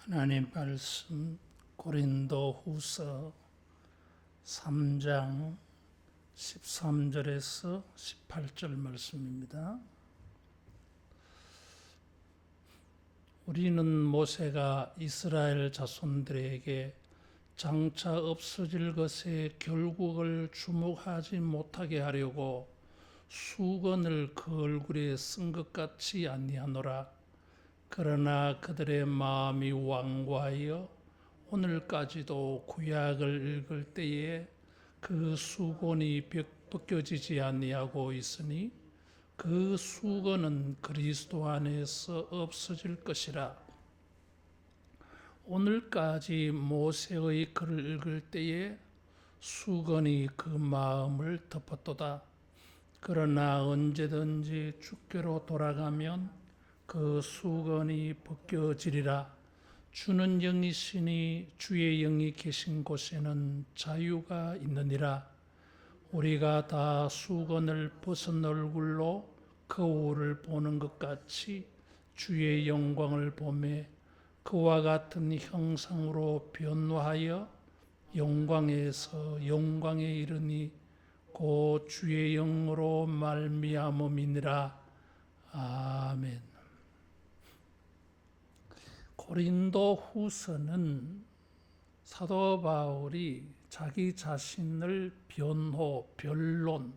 하나님 말씀 고린도후서 3장 13절에서 18절 말씀입니다. 우리는 모세가 이스라엘 자손들에게 장차 없어질 것의 결국을 주목하지 못하게 하려고 수건을 그 얼굴에 쓴 것 같이 아니하노라. 그러나 그들의 마음이 완고하여 오늘까지도 구약을 읽을 때에 그 수건이 벗겨지지 아니하고 있으니 그 수건은 그리스도 안에서 없어질 것이라. 오늘까지 모세의 글을 읽을 때에 수건이 그 마음을 덮었도다. 그러나 언제든지 주께로 돌아가면 그 수건이 벗겨지리라. 주는 영이시니 주의 영이 계신 곳에는 자유가 있느니라. 우리가 다 수건을 벗은 얼굴로 거울을 보는 것 같이 주의 영광을 보매 그와 같은 형상으로 변화하여 영광에서 영광에 이르니 곧 주의 영으로 말미암음이니라. 아멘. 고린도 후서는 사도 바울이 자기 자신을 변론,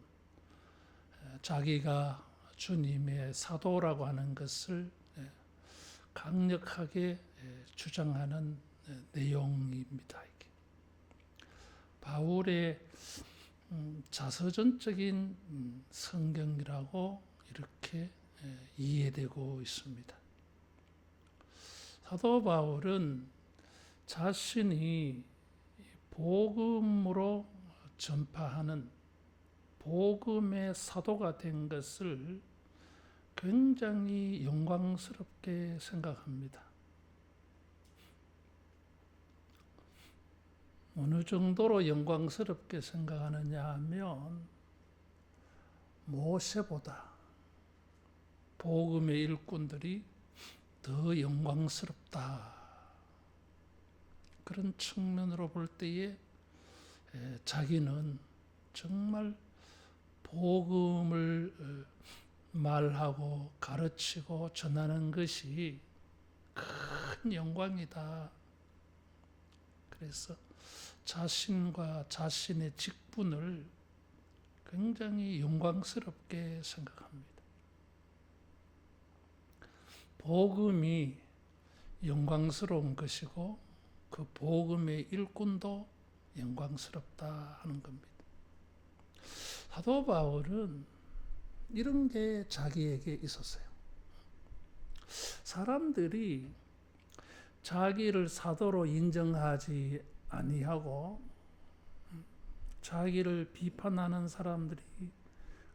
자기가 주님의 사도라고 하는 것을 강력하게 주장하는 내용입니다. 바울의 자서전적인 성경이라고 이렇게 이해되고 있습니다. 사도 바울은 자신이 복음으로 전파하는 복음의 사도가 된 것을 굉장히 영광스럽게 생각합니다. 어느 정도로 영광스럽게 생각하느냐 하면 모세보다 복음의 일꾼들이 더 영광스럽다. 그런 측면으로 볼 때에 자기는 정말 복음을 말하고 가르치고 전하는 것이 큰 영광이다. 그래서 자신과 자신의 직분을 굉장히 영광스럽게 생각합니다. 복음이 영광스러운 것이고 그 복음의 일꾼도 영광스럽다 하는 겁니다. 사도 바울은 이런 게 자기에게 있었어요. 사람들이 자기를 사도로 인정하지 아니하고 자기를 비판하는 사람들이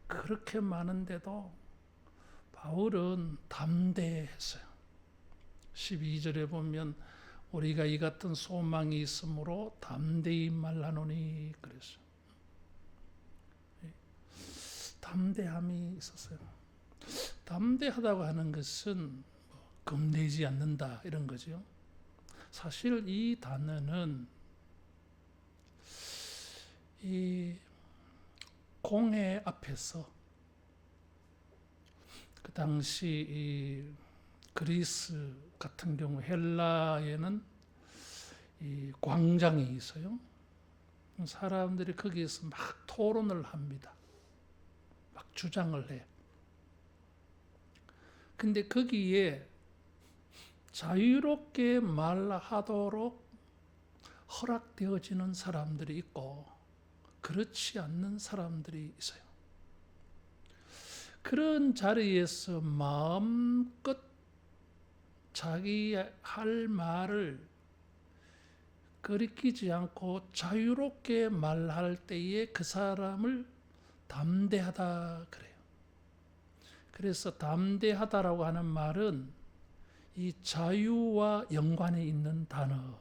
그렇게 많은데도 바울은 담대했어요. 12절에 보면 우리가 이 같은 소망이 있으므로 담대히 말하노니 그랬어요. 담대함이 있었어요. 담대하다고 하는 것은 겁내지 않는다 이런 거죠. 사실 이 단어는 이 공회 앞에서 그 당시 이 그리스 같은 경우 헬라에는 이 광장이 있어요. 사람들이 거기에서 막 토론을 합니다. 막 주장을 해. 근데 거기에 자유롭게 말하도록 허락되어지는 사람들이 있고 그렇지 않는 사람들이 있어요. 그런 자리에서 마음껏 자기 할 말을 거리끼지 않고 자유롭게 말할 때에 그 사람을 담대하다 그래요. 그래서 담대하다라고 하는 말은 이 자유와 연관이 있는 단어.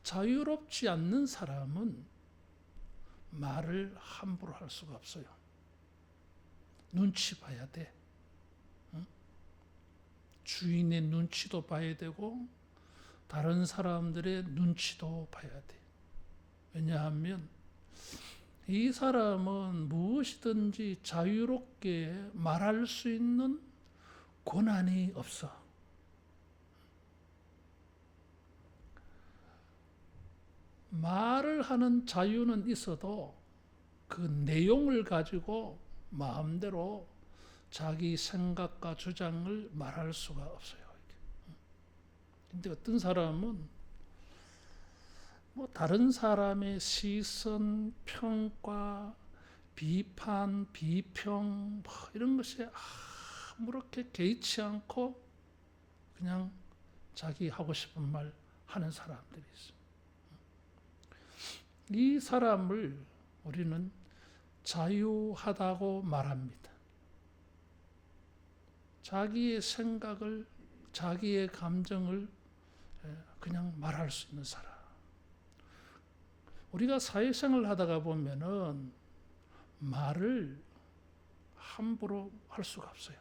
자유롭지 않는 사람은 말을 함부로 할 수가 없어요. 눈치 봐야 돼. 주인의 눈치도 봐야 되고 다른 사람들의 눈치도 봐야 돼. 왜냐하면 이 사람은 무엇이든지 자유롭게 말할 수 있는 권한이 없어. 말을 하는 자유는 있어도 그 내용을 가지고 마음대로 자기 생각과 주장을 말할 수가 없어요. 근데 어떤 사람은 뭐 다른 사람의 시선, 평가, 비판, 비평 뭐 이런 것에 아무렇게 개의치 않고 그냥 자기 하고 싶은 말 하는 사람들이 있어요. 이 사람을 우리는 자유하다고 말합니다. 자기의 생각을, 자기의 감정을 그냥 말할 수 있는 사람. 우리가 사회생활을 하다가 보면은 말을 함부로 할 수가 없어요.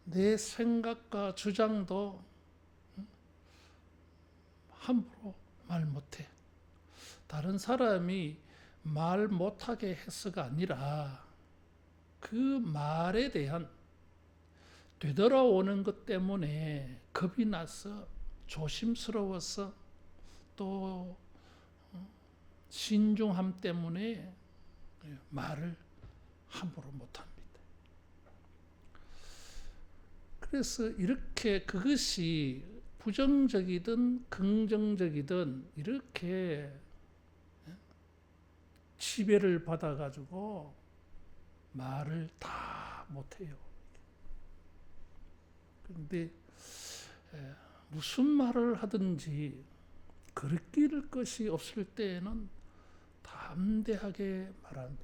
내 생각과 주장도 함부로 말 못해. 다른 사람이 말 못하게 해서가 아니라 그 말에 대한 되돌아오는 것 때문에 겁이 나서 조심스러워서 또 신중함 때문에 말을 함부로 못합니다. 그래서 이렇게 그것이 부정적이든 긍정적이든 이렇게 지배를 받아가지고 말을 다 못해요. 그런데 무슨 말을 하든지 거리낄 것이 없을 때에는 담대하게 말합니다.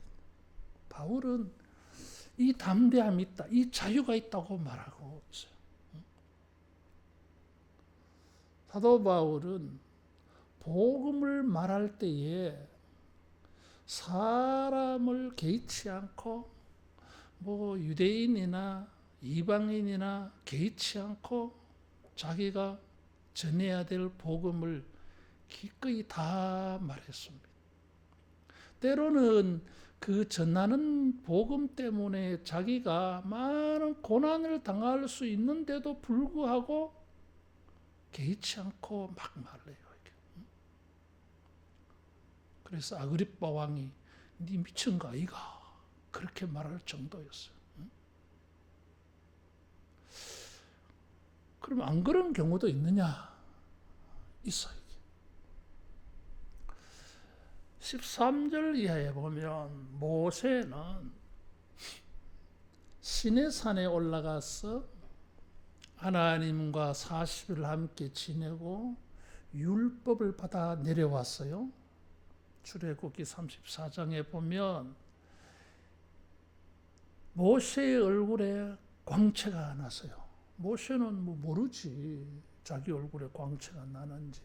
바울은 이 담대함이 있다, 이 자유가 있다고 말하고 있어요. 사도 바울은 복음을 말할 때에 사람을 개의치 않고 뭐 유대인이나 이방인이나 개의치 않고 자기가 전해야 될 복음을 기꺼이 다 말했습니다. 때로는 그 전하는 복음 때문에 자기가 많은 고난을 당할 수 있는데도 불구하고 개의치 않고 막 말해요. 그래서 아그리빠 왕이 네 미친가 이가 그렇게 말할 정도였어요. 그럼 안 그런 경우도 있느냐? 있어요. 13절 이하에 보면 모세는 시내산에 올라가서 하나님과 40일 함께 지내고 율법을 받아 내려왔어요. 출애굽기 34장에 보면 모세의 얼굴에 광채가 났어요. 모세는 모르지 자기 얼굴에 광채가 나는지.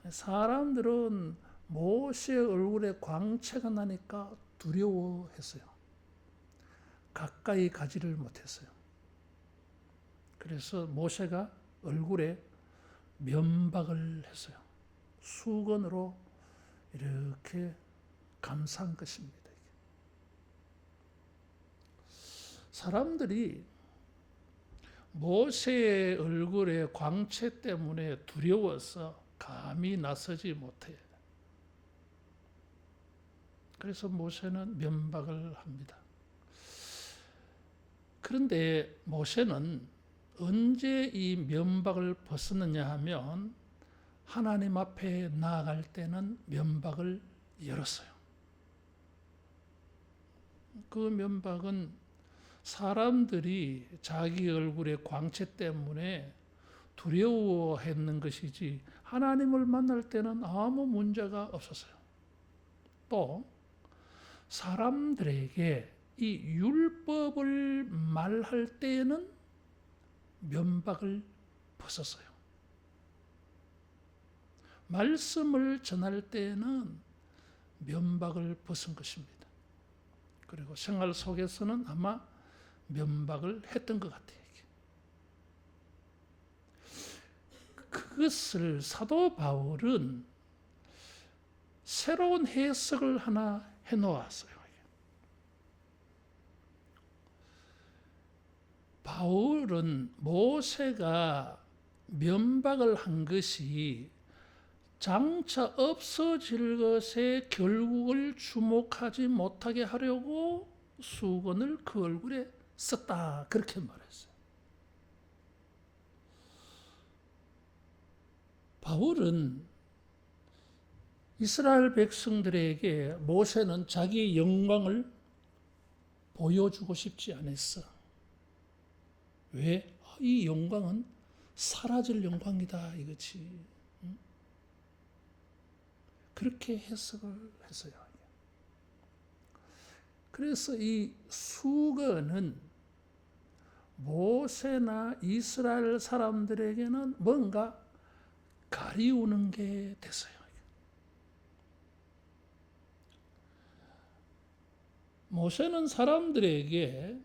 사람들은 모세의 얼굴에 광채가 나니까 두려워했어요. 가까이 가지를 못했어요. 그래서 모세가 얼굴에 면박을 했어요. 수건으로 이렇게 감싼 것입니다. 사람들이 모세의 얼굴의 광채 때문에 두려워서 감히 나서지 못해요. 그래서 모세는 면박을 합니다. 그런데 모세는 언제 이 면박을 벗었느냐 하면 하나님 앞에 나아갈 때는 면박을 열었어요. 그 면박은 사람들이 자기 얼굴의 광채 때문에 두려워했는 것이지 하나님을 만날 때는 아무 문제가 없었어요. 또 사람들에게 이 율법을 말할 때에는 면박을 벗었어요. 말씀을 전할 때에는 면박을 벗은 것입니다. 그리고 생활 속에서는 아마 면박을 했던 것 같아요. 그것을 사도 바울은 새로운 해석을 하나 해놓았어요. 바울은 모세가 면박을 한 것이 장차 없어질 것에 결국을 주목하지 못하게 하려고 수건을 그 얼굴에 썼다, 그렇게 말했어요. 바울은 이스라엘 백성들에게 모세는 자기의 영광을 보여주고 싶지 않았어. 왜? 이 영광은 사라질 영광이다 이거지. 그렇게 해석을 했어요. 그래서 이 수건은 모세나 이스라엘 사람들에게는 뭔가 가리우는 게 됐어요. 모세는 사람들에게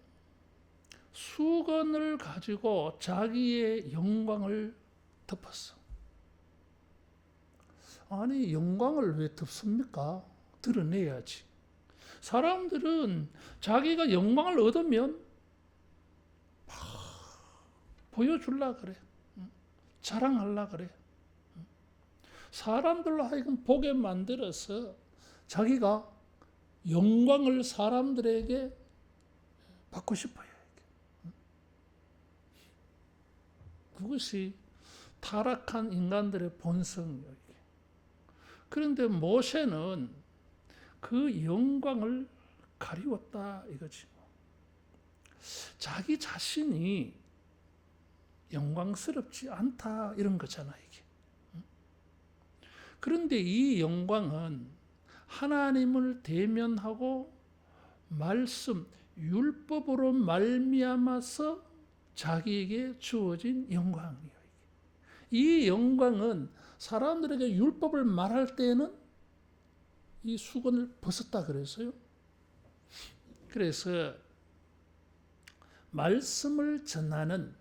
수건을 가지고 자기의 영광을 덮었어. 아니, 영광을 왜 덮습니까? 드러내야지. 사람들은 자기가 영광을 얻으면 보여주려 그래. 자랑하려 그래. 사람들로 하여금 보게 만들어서 자기가 영광을 사람들에게 받고 싶어요. 그것이 타락한 인간들의 본성이에요. 그런데 모세는 그 영광을 가리웠다 이거지. 자기 자신이 영광스럽지 않다 이런 거잖아 이게. 그런데 이 영광은 하나님을 대면하고 말씀, 율법으로 말미암아서 자기에게 주어진 영광이에요. 이 영광은 사람들에게 율법을 말할 때에는 이 수건을 벗었다 그랬어요. 그래서 말씀을 전하는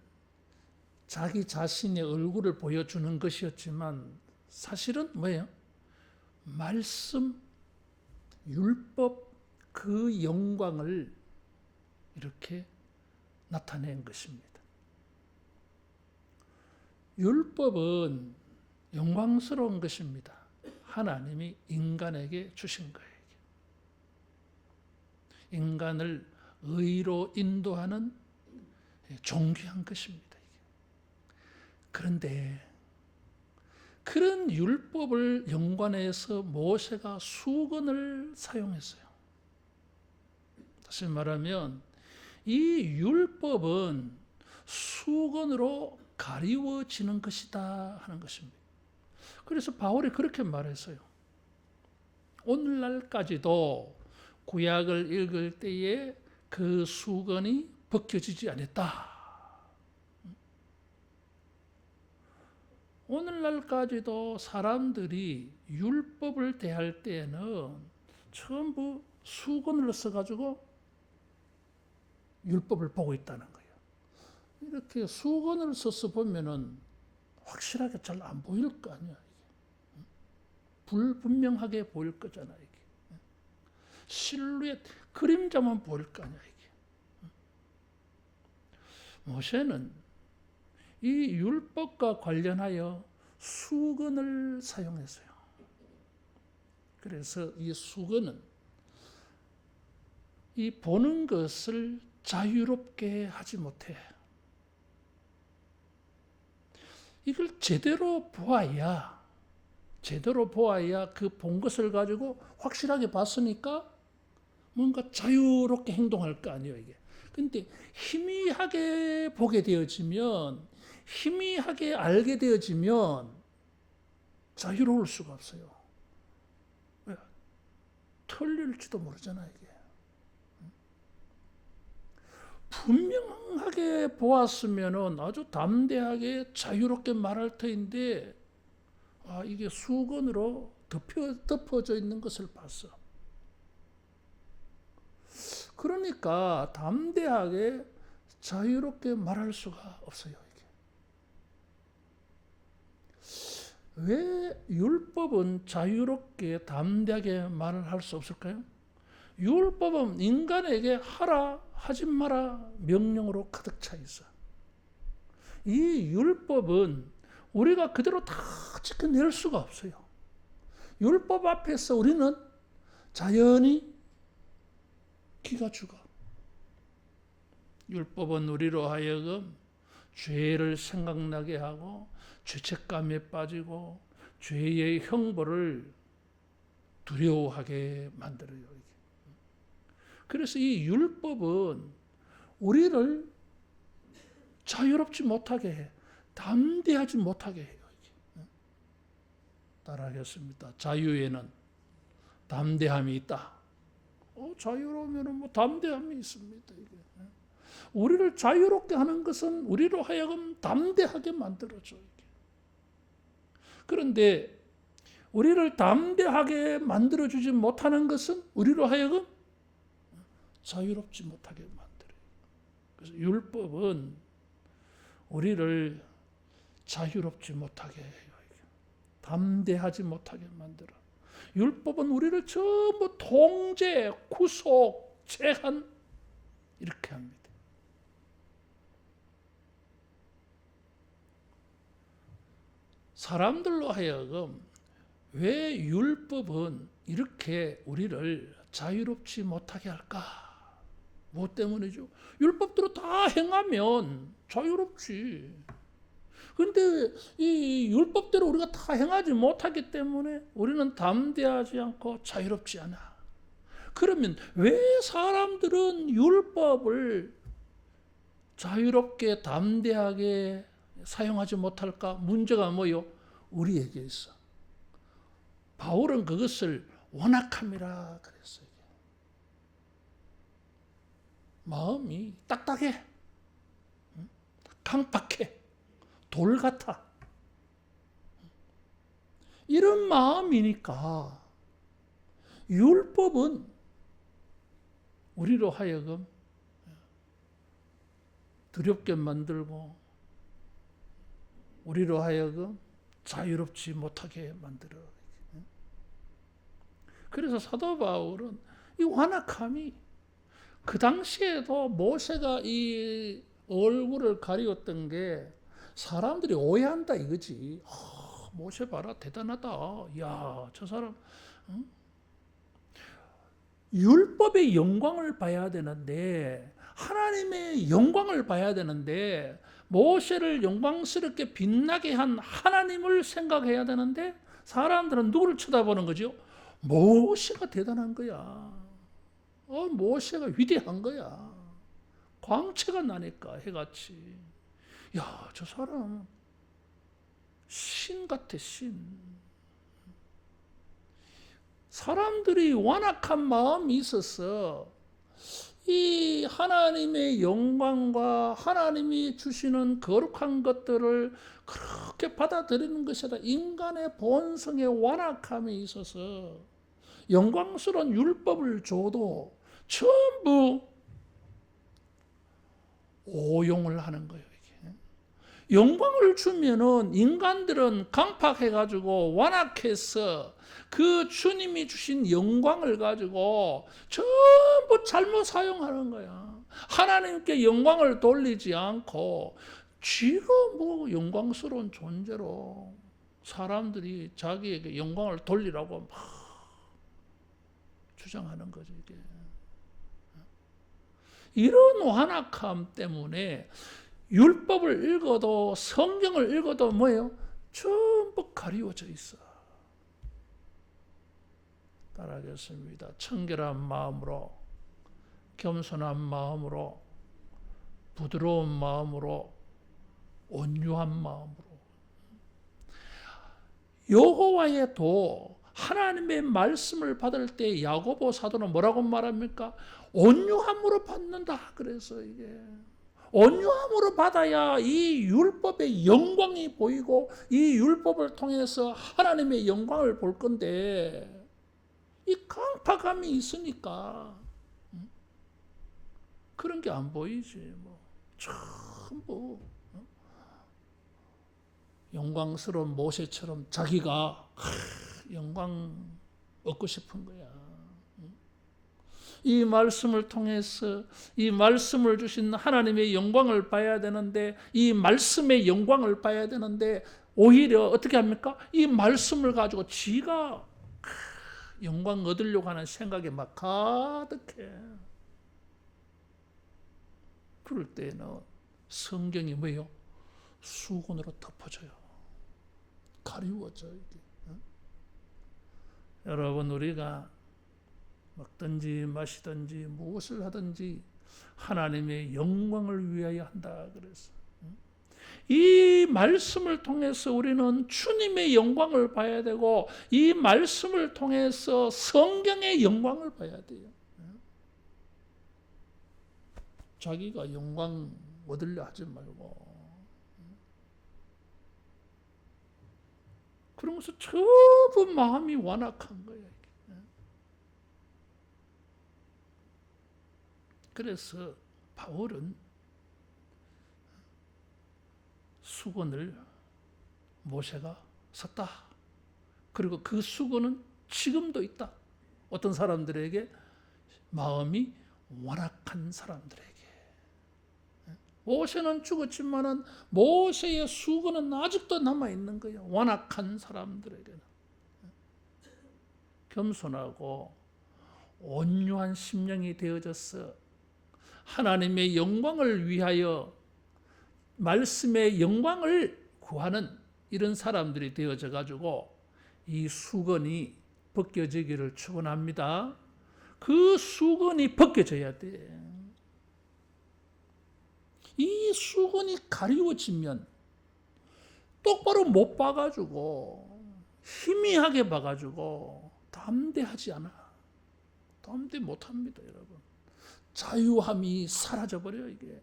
자기 자신의 얼굴을 보여주는 것이었지만 사실은 뭐예요? 말씀, 율법 그 영광을 이렇게 나타낸 것입니다. 율법은 영광스러운 것입니다. 하나님이 인간에게 주신 거예요. 인간을 의로 인도하는 존귀한 것입니다. 그런데 그런 율법을 연관해서 모세가 수건을 사용했어요. 다시 말하면 이 율법은 수건으로 가리워지는 것이다 하는 것입니다. 그래서 바울이 그렇게 말했어요. 오늘날까지도 구약을 읽을 때에 그 수건이 벗겨지지 않았다. 오늘날까지도 사람들이 율법을 대할 때에는 전부 수건을 써가지고 율법을 보고 있다는 거예요. 이렇게 수건을 써서 보면은 확실하게 잘 안 보일 거 아니야. 이게. 불분명하게 보일 거잖아. 이게. 실루엣, 그림자만 보일 거 아니야. 이게. 모세는 이 율법과 관련하여 수건을 사용했어요. 그래서 이 수건은 이 보는 것을 자유롭게 하지 못해. 이걸 제대로 보아야 그 본 것을 가지고 확실하게 봤으니까 뭔가 자유롭게 행동할 거 아니에요, 이게. 근데 희미하게 보게 되어지면, 희미하게 알게 되어지면 자유로울 수가 없어요. 왜? 틀릴지도 모르잖아, 이게. 분명하게 보았으면은 아주 담대하게 자유롭게 말할 터인데, 이게 수건으로 덮어져 있는 것을 봤어. 그러니까 담대하게 자유롭게 말할 수가 없어요. 이게. 왜 율법은 자유롭게 담대하게 말을 할 수 없을까요? 율법은 인간에게 하라 하지 마라 명령으로 가득 차 있어. 이 율법은 우리가 그대로 다 지켜낼 수가 없어요. 율법 앞에서 우리는 자연히 기가 죽어. 율법은 우리로 하여금 죄를 생각나게 하고 죄책감에 빠지고 죄의 형벌을 두려워하게 만들어요. 그래서 이 율법은 우리를 자유롭지 못하게 해. 담대하지 못하게 해요. 따라하겠습니다. 자유에는 담대함이 있다. 자유로우면 뭐 담대함이 있습니다. 이게. 우리를 자유롭게 하는 것은 우리로 하여금 담대하게 만들어줘. 이게. 그런데 우리를 담대하게 만들어주지 못하는 것은 우리로 하여금 자유롭지 못하게 만들어요. 그래서 율법은 우리를 자유롭지 못하게 해요. 담대하지 못하게 만들어. 율법은 우리를 전부 통제, 구속, 제한 이렇게 합니다. 사람들로 하여금 왜 율법은 이렇게 우리를 자유롭지 못하게 할까? 뭐 때문이죠? 율법대로 다 행하면 자유롭지. 그런데 이 율법대로 우리가 다 행하지 못하기 때문에 우리는 담대하지 않고 자유롭지 않아. 그러면 왜 사람들은 율법을 자유롭게 담대하게 사용하지 못할까? 문제가 뭐요? 우리에게 있어. 바울은 그것을 완악함이라 그랬어요. 마음이 딱딱해, 강팍해, 돌 같아. 이런 마음이니까 율법은 우리로 하여금 두렵게 만들고 우리로 하여금 자유롭지 못하게 만들어. 그래서 사도 바울은 이 완악함이 그 당시에도 모세가 이 얼굴을 가리웠던 게 사람들이 오해한다 이거지. 모세 봐라 대단하다. 야, 저 사람 율법의 영광을 봐야 되는데 하나님의 영광을 봐야 되는데 모세를 영광스럽게 빛나게 한 하나님을 생각해야 되는데 사람들은 누구를 쳐다보는 거죠? 모세가 대단한 거야. 모세가 위대한 거야. 광채가 나니까 해같이. 야, 저 사람 신 같아, 신. 사람들이 완악한 마음이 있어서 이 하나님의 영광과 하나님이 주시는 거룩한 것들을 그렇게 받아들이는 것이라 인간의 본성의 완악함이 있어서 영광스러운 율법을 줘도 전부 오용을 하는 거예요. 이게. 영광을 주면은 인간들은 강팍해가지고 완악해서 그 주님이 주신 영광을 가지고 전부 잘못 사용하는 거야. 하나님께 영광을 돌리지 않고 지가 뭐 영광스러운 존재로 사람들이 자기에게 영광을 돌리라고 막 주장하는 거죠. 이게. 이런 완악함 때문에 율법을 읽어도 성경을 읽어도 뭐예요? 전부 가리워져 있어. 따라하겠습니다. 청결한 마음으로, 겸손한 마음으로, 부드러운 마음으로, 온유한 마음으로. 여호와의 도, 하나님의 말씀을 받을 때 야고보 사도는 뭐라고 말합니까? 온유함으로 받는다. 그래서 이게 온유함으로 받아야 이 율법의 영광이 보이고 이 율법을 통해서 하나님의 영광을 볼 건데 이 강팍함이 있으니까 그런 게 안 보이지. 뭐 전부 영광스러운 모세처럼 자기가 영광 얻고 싶은 거야. 이 말씀을 통해서 이 말씀을 주신 하나님의 영광을 봐야 되는데, 이 말씀의 영광을 봐야 되는데 오히려 어떻게 합니까? 이 말씀을 가지고 지가 영광 얻으려고 하는 생각에 막 가득해. 그럴 때는 성경이 뭐예요? 수건으로 덮어져요. 가리워져 이게. 여러분, 우리가 먹든지 마시든지 무엇을 하든지 하나님의 영광을 위하여 한다 그래서 이 말씀을 통해서 우리는 주님의 영광을 봐야 되고, 이 말씀을 통해서 성경의 영광을 봐야 돼요. 자기가 영광 얻으려 하지 말고. 그러면서 전부 마음이 완악한 거예요. 그래서 바울은 수건을 모세가 섰다. 그리고 그 수건은 지금도 있다. 어떤 사람들에게? 마음이 완악한 사람들에게. 모세는 죽었지만은 모세의 수건은 아직도 남아 있는 거예요. 완악한 사람들에게는. 겸손하고 온유한 심령이 되어져서 하나님의 영광을 위하여 말씀의 영광을 구하는 이런 사람들이 되어져 가지고 이 수건이 벗겨지기를 축원합니다. 그 수건이 벗겨져야 돼. 이 수건이 가리워지면 똑바로 못 봐가지고 희미하게 봐가지고 담대하지 않아. 담대 못합니다, 여러분. 자유함이 사라져버려요, 이게.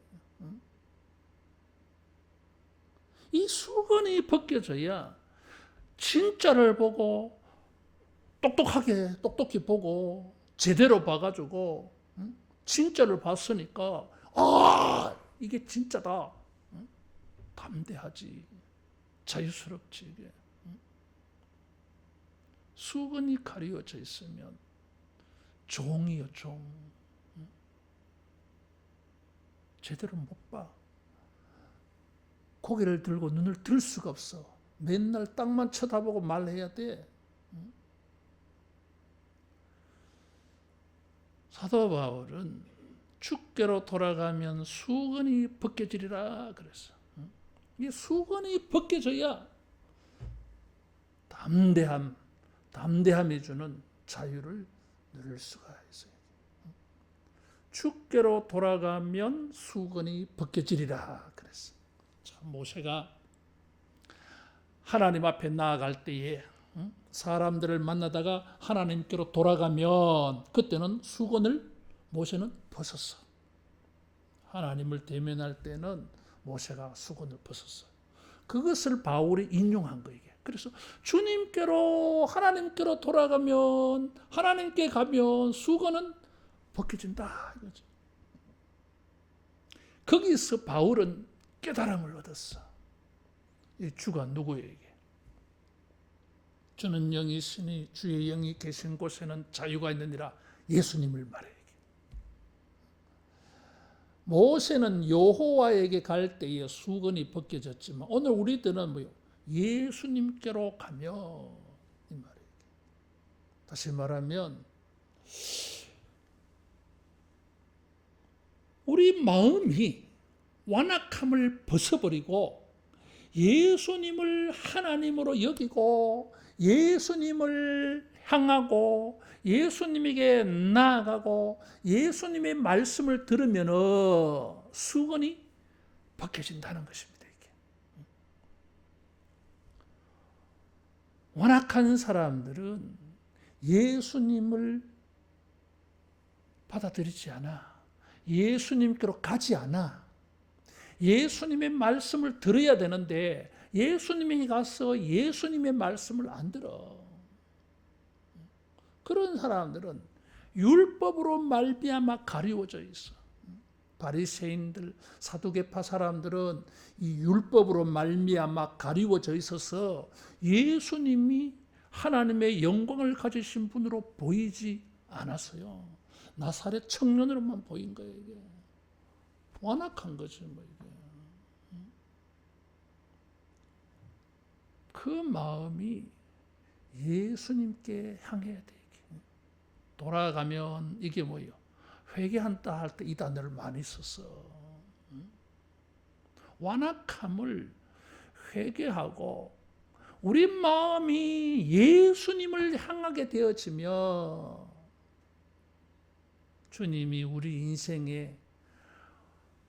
이 수건이 벗겨져야 진짜를 보고 똑똑히 보고 제대로 봐가지고 진짜를 봤으니까 이게 진짜다. 담대하지. 자유스럽지. 이게. 수건이 가리워져 있으면 종이요, 종. 제대로 못 봐. 고개를 들고 눈을 들 수가 없어. 맨날 땅만 쳐다보고 말해야 돼. 사도 바울은 주께로 돌아가면 수건이 벗겨지리라 그랬어. 이 수건이 벗겨져야 담대함이 주는 자유를 누릴 수가 있어요. 주께로 돌아가면 수건이 벗겨지리라 그랬어. 자, 모세가 하나님 앞에 나아갈 때에 사람들을 만나다가 하나님께로 돌아가면 그때는 수건을 모세는 벗었어. 하나님을 대면할 때는 모세가 수건을 벗었어. 그것을 바울이 인용한 거예요. 그래서 주님께로 하나님께로 돌아가면 하나님께 가면 수건은 벗겨진다 이거죠. 거기서 바울은 깨달음을 얻었어. 이 주가 누구에게? 주는 영이 있으니 주의 영이 계신 곳에는 자유가 있느니라. 예수님을 말해. 모세는 여호와에게 갈 때에 수건이 벗겨졌지만 오늘 우리들은 뭐요? 예수님께로 가며 이 말이에요. 다시 말하면 우리 마음이 완악함을 벗어버리고 예수님을 하나님으로 여기고 예수님을 향하고 예수님에게 나아가고 예수님의 말씀을 들으면 수건이 벗겨진다는 것입니다. 이게. 완악한 사람들은 예수님을 받아들이지 않아. 예수님께로 가지 않아. 예수님의 말씀을 들어야 되는데 예수님이 가서 예수님의 말씀을 안 들어. 그런 사람들은 율법으로 말미암아 가리워져 있어. 바리새인들, 사두개파 사람들은 이 율법으로 말미암아 가리워져 있어서 예수님이 하나님의 영광을 가지신 분으로 보이지 않았어요. 나사렛 청년으로만 보인 거예요. 이게 완악한 거죠. 뭐 이게. 그 마음이 예수님께 향해야 돼. 돌아가면 이게 뭐예요? 회개한다 할 때 이 단어를 많이 썼어. 완악함을 회개하고 우리 마음이 예수님을 향하게 되어지며 주님이 우리 인생의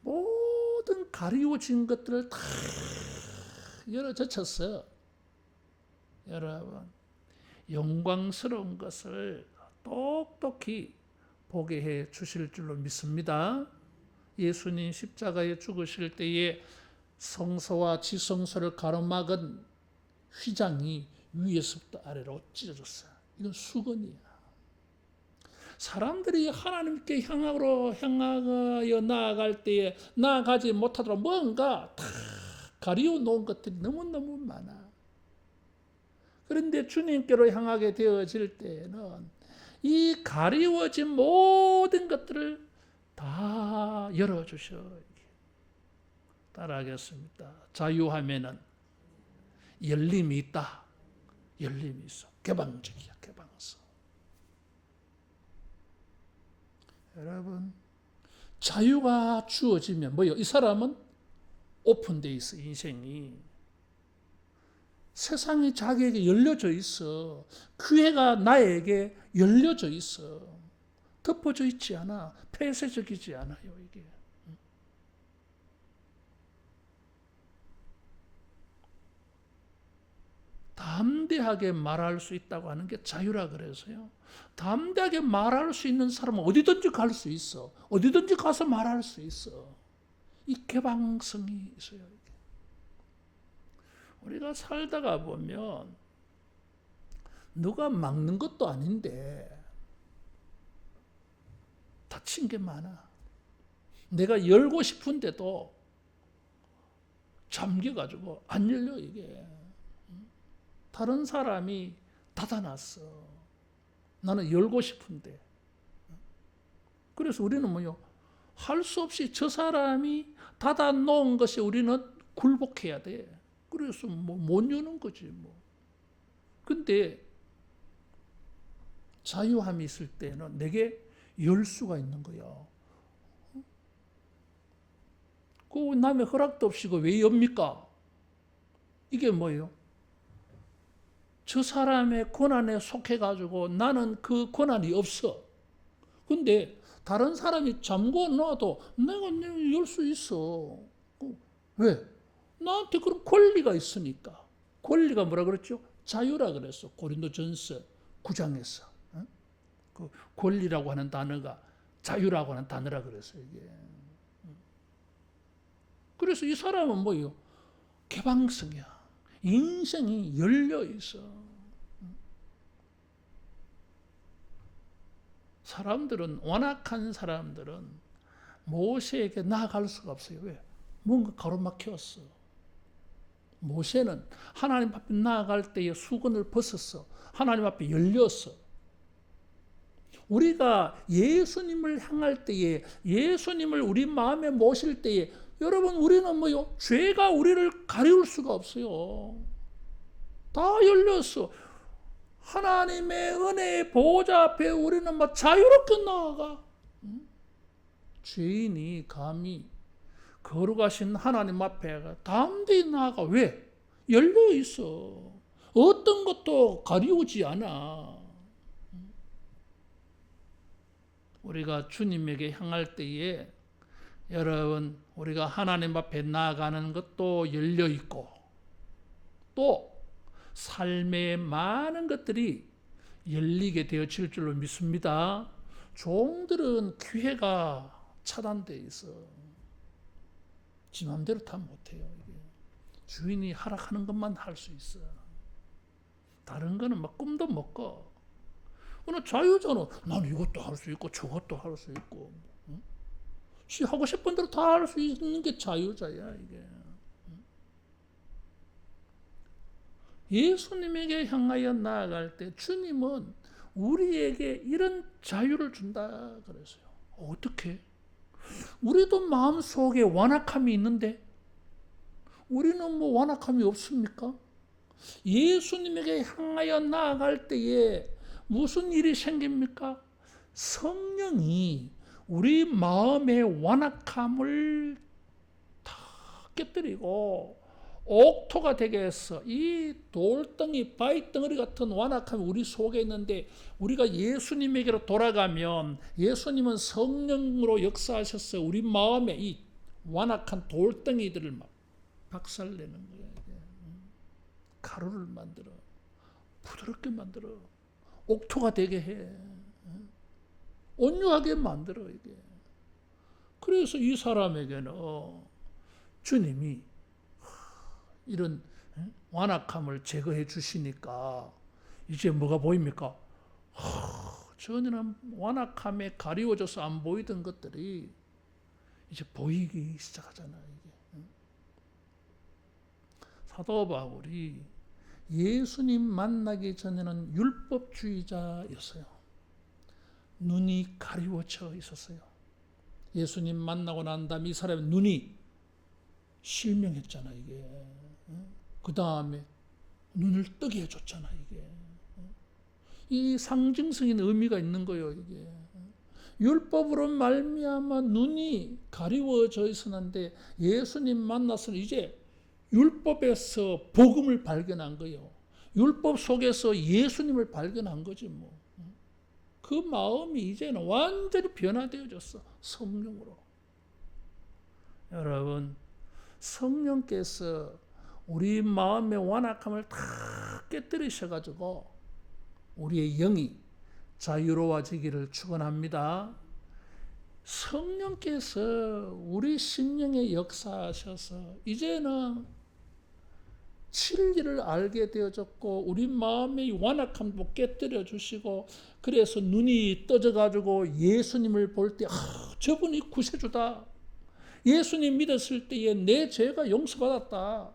모든 가리워진 것들을 다 열어젖혔어요. 여러분, 영광스러운 것을 똑똑히 보게 해 주실 줄로 믿습니다. 예수님 십자가에 죽으실 때에 성소와 지성소를 가로막은 휘장이 위에서부터 아래로 찢어졌어요. 이건 수건이야. 사람들이 하나님께 향하여 나아갈 때에 나아가지 못하도록 뭔가 다 가리워 놓은 것들이 너무너무 많아. 그런데 주님께로 향하게 되어질 때에는 이 가리워진 모든 것들을 다 열어주셔. 따라하겠습니다. 자유하면은 열림이 있다. 열림이 있어. 개방적이야. 개방성. 여러분, 자유가 주어지면 뭐요? 이 사람은 오픈되어 있어. 인생이. 세상이 자기에게 열려져 있어. 기회가 나에게 열려져 있어. 덮어져 있지 않아. 폐쇄적이지 않아요, 이게. 담대하게 말할 수 있다고 하는 게 자유라 그래서요. 담대하게 말할 수 있는 사람은 어디든지 갈 수 있어. 어디든지 가서 말할 수 있어. 이 개방성이 있어요. 우리가 살다가 보면 누가 막는 것도 아닌데 닫힌 게 많아. 내가 열고 싶은데도 잠겨가지고 안 열려 이게. 다른 사람이 닫아놨어. 나는 열고 싶은데. 그래서 우리는 뭐요? 할 수 없이 저 사람이 닫아놓은 것에 우리는 굴복해야 돼. 그래서 못 여는 거지 뭐. 근데 자유함이 있을 때는 내게 열 수가 있는 거야. 그 남의 허락도 없이 왜 엽니까? 이게 뭐예요? 저 사람의 권한에 속해가지고 나는 그 권한이 없어. 근데 다른 사람이 잠궈 놔도 내가 열 수 있어. 왜? 나한테 그런 권리가 있으니까. 권리가 뭐라 그랬죠? 자유라 그랬어. 고린도전서 9장에서. 그 권리라고 하는 단어가 자유라고 하는 단어라 그랬어 이게. 그래서 이 사람은 뭐예요? 개방성이야. 인생이 열려 있어. 사람들은 완악한 사람들은 모세에게 나아갈 수가 없어요. 왜? 뭔가 가로막혔어. 모세는 하나님 앞에 나아갈 때에 수건을 벗었어. 하나님 앞에 열렸어. 우리가 예수님을 향할 때에, 예수님을 우리 마음에 모실 때에, 여러분 우리는 뭐요? 죄가 우리를 가리울 수가 없어요. 다 열렸어. 하나님의 은혜의 보호자 앞에 우리는 막 자유롭게 나아가. 죄인이 감히 거룩하신 하나님 앞에 담대히 나아가. 왜? 열려 있어. 어떤 것도 가리우지 않아. 우리가 주님에게 향할 때에 여러분 우리가 하나님 앞에 나아가는 것도 열려 있고 또 삶의 많은 것들이 열리게 되어질 줄로 믿습니다. 종들은 기회가 차단되어 있어. 지 맘대로 다 못해요. 이게. 주인이 허락하는 것만 할 수 있어. 다른 거는 막 꿈도 못 꿔. 오늘 자유잖아. 난 이것도 할 수 있고 저것도 할 수 있고. 하고 싶은 대로 다 할 수 있는 게 자유자야, 이게. 예수님에게 향하여 나아갈 때 주님은 우리에게 이런 자유를 준다 그랬어요. 어떻게? 우리도 마음속에 완악함이 있는데 우리는 뭐 완악함이 없습니까? 예수님에게 향하여 나아갈 때에 무슨 일이 생깁니까? 성령이 우리 마음의 완악함을 다 깨뜨리고 옥토가 되게 해서 이 돌덩이, 바위덩어리 같은 완악함이 우리 속에 있는데 우리가 예수님에게로 돌아가면 예수님은 성령으로 역사하셔서 우리 마음에 이 완악한 돌덩이들을 막 박살내는 거예요. 가루를 만들어 부드럽게 만들어 옥토가 되게 해 온유하게 만들어 이게. 그래서 이 사람에게는 주님이 이런 완악함을 제거해 주시니까 이제 뭐가 보입니까? 전에는 완악함에 가리워져서 안 보이던 것들이 이제 보이기 시작하잖아요. 이게. 사도 바울이 예수님 만나기 전에는 율법주의자였어요. 눈이 가리워져 있었어요. 예수님 만나고 난 다음에 이 사람의 눈이 실명했잖아, 이게. 그 다음에 눈을 뜨게 해줬잖아, 이게. 이 상징적인 의미가 있는 거예요, 이게. 율법으로 말미암아 눈이 가리워져 있었는데 예수님 만나서는 이제 율법에서 복음을 발견한 거예요. 율법 속에서 예수님을 발견한 거지 뭐. 그 마음이 이제는 완전히 변화되어졌어. 성령으로. 여러분, 성령께서 우리 마음의 완악함을 다 깨뜨리셔가지고 우리의 영이 자유로워지기를 축원합니다. 성령께서 우리 심령에 역사하셔서 이제는 진리를 알게 되어졌고 우리 마음의 완악함도 깨뜨려 주시고 그래서 눈이 떠져가지고 예수님을 볼 때 저분이 구세주다. 예수님 믿었을 때에 내 죄가 용서받았다.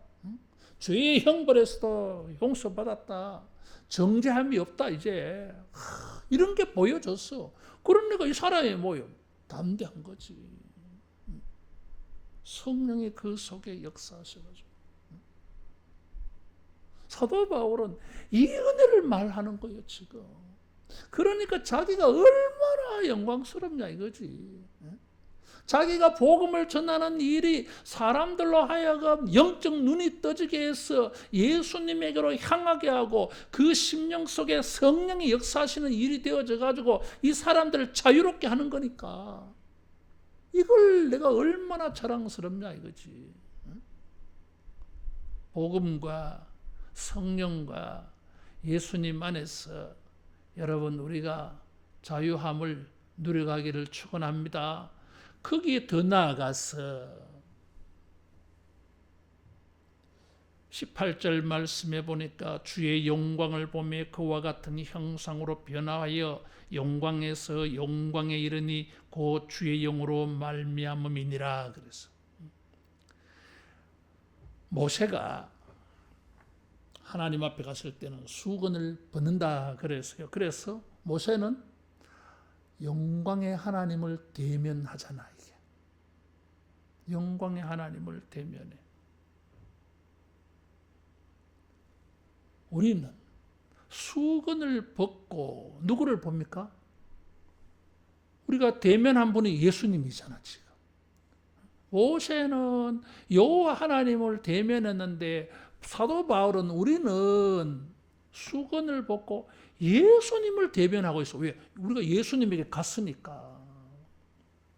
죄의 형벌에서도 용서받았다. 정죄함이 없다 이제. 이런 게 보여졌어. 그러니까 이 사람이 뭐요? 담대한 거지. 성령이 그 속에 역사하셔가지고. 사도 바울은 이 은혜를 말하는 거예요 지금. 그러니까 자기가 얼마나 영광스럽냐 이거지. 자기가 복음을 전하는 일이 사람들로 하여금 영적 눈이 떠지게 해서 예수님에게로 향하게 하고 그 심령 속에 성령이 역사하시는 일이 되어져 가지고 이 사람들을 자유롭게 하는 거니까 이걸 내가 얼마나 자랑스럽냐 이거지. 복음과 성령과 예수님 안에서 여러분 우리가 자유함을 누려가기를 축원합니다. 거기에 더 나아가서 18절 말씀해 보니까 주의 영광을 보며 그와 같은 형상으로 변화하여 영광에서 영광에 이르니 곧 주의 영으로 말미암음이니라. 그래서 모세가 하나님 앞에 갔을 때는 수건을 벗는다 그랬어요. 그래서 모세는 영광의 하나님을 대면하잖아 이게. 영광의 하나님을 대면해. 우리는 수건을 벗고 누구를 봅니까? 우리가 대면한 분이 예수님이잖아 지금. 모세는 여호와 하나님을 대면했는데 사도 바울은 우리는 수건을 벗고 예수님을 대변하고 있어. 왜? 우리가 예수님에게 갔으니까.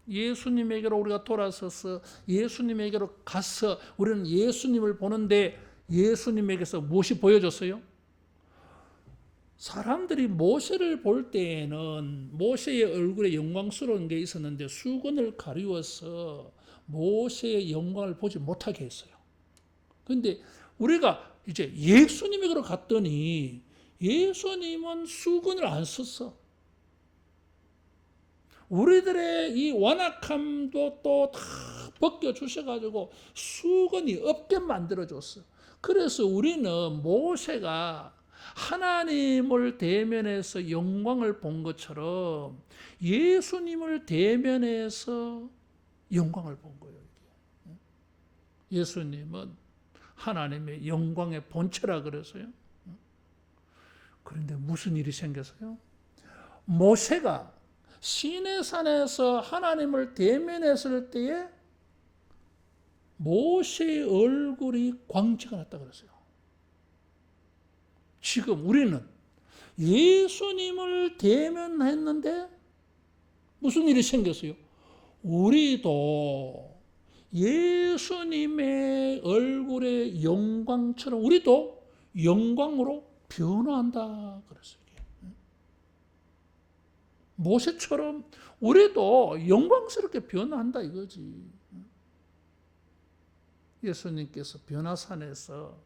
예수님에게로 우리가 돌아서서 예수님에게로 가서 우리는 예수님을 보는데 예수님에게서 무엇이 보여졌어요? 사람들이 모세를 볼 때에는 모세의 얼굴에 영광스러운 게 있었는데 수건을 가리워서 모세의 영광을 보지 못하게 했어요. 그런데 우리가 이제 예수님에게로 갔더니 예수님은 수건을 안 썼어. 우리들의 이 완악함도 또 다 벗겨주셔가지고 수건이 없게 만들어줬어. 그래서 우리는 모세가 하나님을 대면해서 영광을 본 것처럼 예수님을 대면해서 영광을 본 거예요. 예수님은 하나님의 영광의 본체라 그래서요. 그런데 무슨 일이 생겼어요? 모세가 시내산에서 하나님을 대면했을 때에 모세의 얼굴이 광채가 났다 그랬어요. 지금 우리는 예수님을 대면했는데 무슨 일이 생겼어요? 우리도 예수님의 얼굴의 영광처럼 우리도 영광으로 변화한다 그랬어요. 모세처럼 우리도 영광스럽게 변화한다 이거지. 예수님께서 변화산에서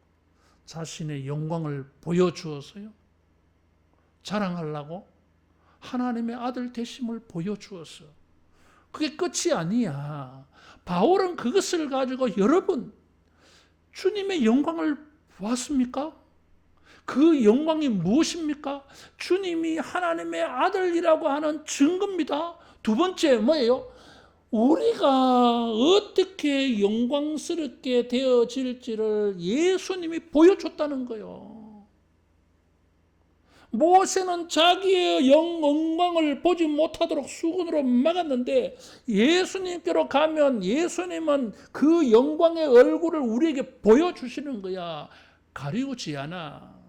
자신의 영광을 보여주었어요. 자랑하려고 하나님의 아들 되심을 보여주었어. 그게 끝이 아니야. 바울은 그것을 가지고 여러분 주님의 영광을 보았습니까? 그 영광이 무엇입니까? 주님이 하나님의 아들이라고 하는 증거입니다. 두 번째 뭐예요? 우리가 어떻게 영광스럽게 되어질지를 예수님이 보여줬다는 거예요. 모세는 자기의 영광을 보지 못하도록 수건으로 막았는데 예수님께로 가면 예수님은 그 영광의 얼굴을 우리에게 보여주시는 거야. 가리우지 않아.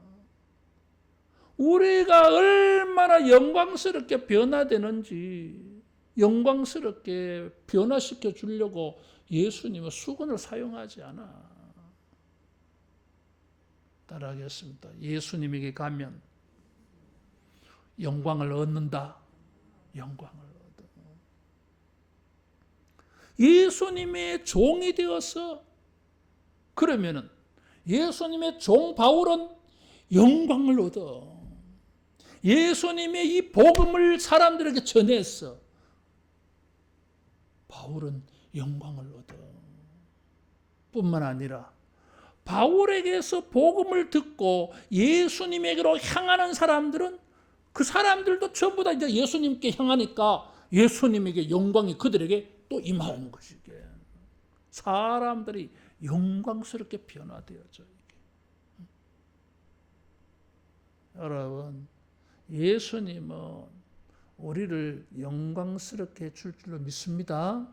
우리가 얼마나 영광스럽게 변화되는지 영광스럽게 변화시켜 주려고 예수님은 수건을 사용하지 않아. 따라하겠습니다. 예수님에게 가면 영광을 얻는다. 영광을 얻어. 예수님의 종이 되어서 그러면은 예수님의 종 바울은 영광을 얻어. 예수님의 이 복음을 사람들에게 전했어. 바울은 영광을 얻어. 뿐만 아니라 바울에게서 복음을 듣고 예수님에게로 향하는 사람들은 그 사람들도 전부 다 이제 예수님께 향하니까 예수님에게 영광이 그들에게 또 임하는 것이게. 사람들이 영광스럽게 변화되어져. 여러분, 예수님은 우리를 영광스럽게 해줄 줄로 믿습니다.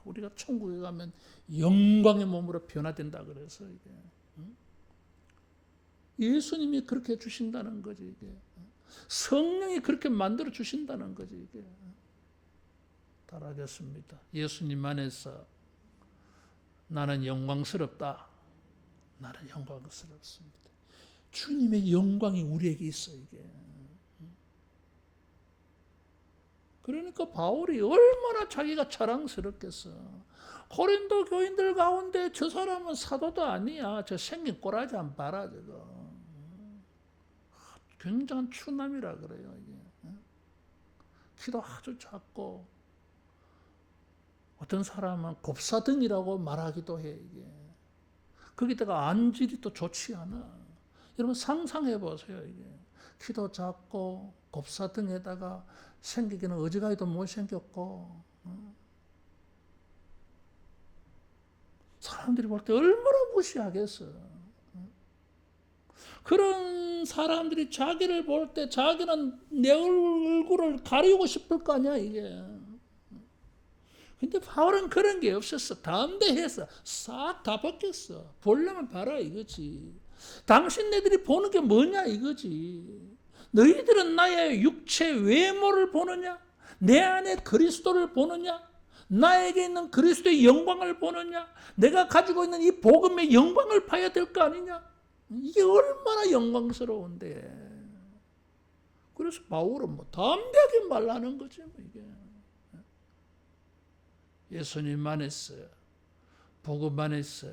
우리가 천국에 가면 영광의 몸으로 변화된다 그래서 이게 예수님이 그렇게 해주신다는 거지 이게. 성령이 그렇게 만들어 주신다는 거지 이게. 따라하겠습니다. 예수님 안에서 나는 영광스럽다. 나는 영광스럽습니다. 주님의 영광이 우리에게 있어 이게. 그러니까 바울이 얼마나 자기가 자랑스럽겠어. 고린도 교인들 가운데 저 사람은 사도도 아니야. 저 생긴 꼬라지 안 봐라 저거. 굉장한 추남이라 그래요 이게. 키도 아주 작고 어떤 사람은 곱사등이라고 말하기도 해 이게. 거기다가 안질이 또 좋지 않아. 여러분 상상해 보세요 이게. 키도 작고 곱사등에다가 생기기는 어지간히도 못생겼고 사람들이 볼 때 얼마나 무시하겠어. 그런 사람들이 자기를 볼 때 자기는 내 얼굴을 가리고 싶을 거 아니야 이게. 근데 바울은 그런 게 없었어. 담대해서 싹 다 벗겼어. 보려면 봐라 이거지. 당신네들이 보는 게 뭐냐 이거지. 너희들은 나의 육체 외모를 보느냐? 내 안에 그리스도를 보느냐? 나에게 있는 그리스도의 영광을 보느냐? 내가 가지고 있는 이 복음의 영광을 봐야 될 거 아니냐? 이게 얼마나 영광스러운데. 그래서 바울은 뭐 담대하게 말하는 거지 뭐 이게. 예수님 안에서 복음 안에서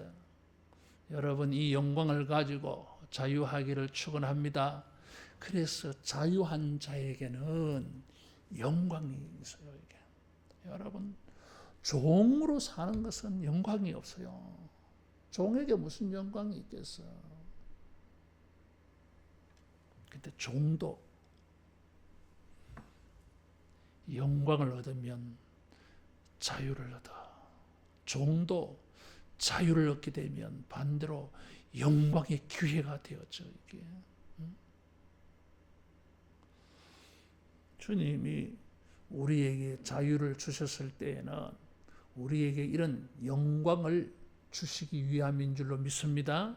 여러분 이 영광을 가지고 자유하기를 축원합니다. 그래서 자유한 자에게는 영광이 있어요. 이게 여러분, 종으로 사는 것은 영광이 없어요. 종에게 무슨 영광이 있겠어? 근데 종도 영광을 얻으면 자유를 얻어. 종도 자유를 얻게 되면 반대로 영광의 기회가 되었죠. 이게. 주님이 우리에게 자유를 주셨을 때에는 우리에게 이런 영광을 주시기 위함인 줄로 믿습니다.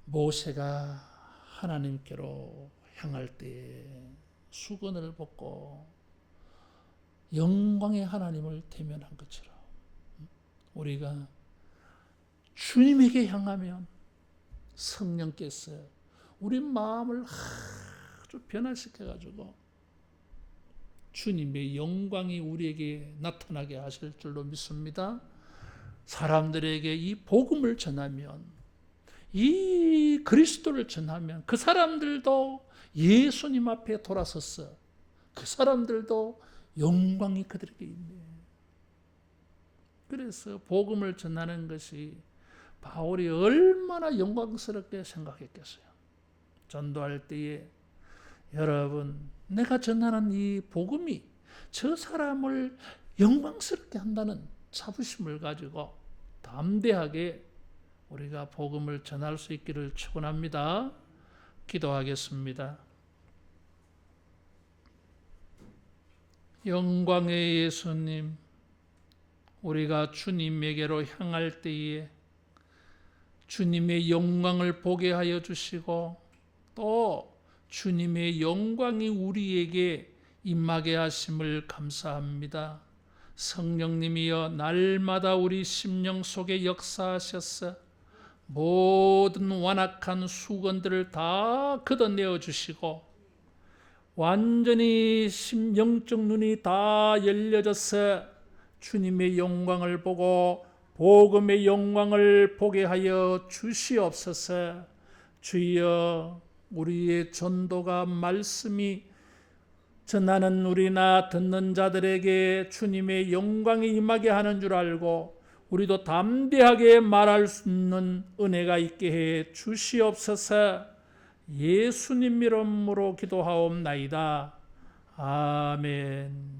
모세가 하나님께로 향할 때 수건을 벗고 영광의 하나님을 대면한 것처럼 우리가 주님에게 향하면 성령께서 우리 마음을 아주 변화시켜가지고 주님의 영광이 우리에게 나타나게 하실 줄로 믿습니다. 사람들에게 이 복음을 전하면, 이 그리스도를 전하면 그 사람들도 예수님 앞에 돌아섰어. 그 사람들도 영광이 그들에게 있네. 그래서 복음을 전하는 것이 바울이 얼마나 영광스럽게 생각했겠어요. 전도할 때에 여러분, 내가 전하는 이 복음이 저 사람을 영광스럽게 한다는 자부심을 가지고 담대하게 우리가 복음을 전할 수 있기를 축원합니다. 기도하겠습니다. 영광의 예수님, 우리가 주님에게로 향할 때에 주님의 영광을 보게 하여 주시고 또 주님의 영광이 우리에게 임하게 하심을 감사합니다. 성령님이여 날마다 우리 심령 속에 역사하셔서 모든 완악한 수건들을 다 걷어내어 주시고 완전히 영적 눈이 다 열려져서 주님의 영광을 보고 복음의 영광을 보게 하여 주시옵소서. 주여, 우리의 전도가 말씀이 전하는 우리나 듣는 자들에게 주님의 영광이 임하게 하는 줄 알고 우리도 담대하게 말할 수 있는 은혜가 있게 해 주시옵소서. 예수님 이름으로 기도하옵나이다. 아멘.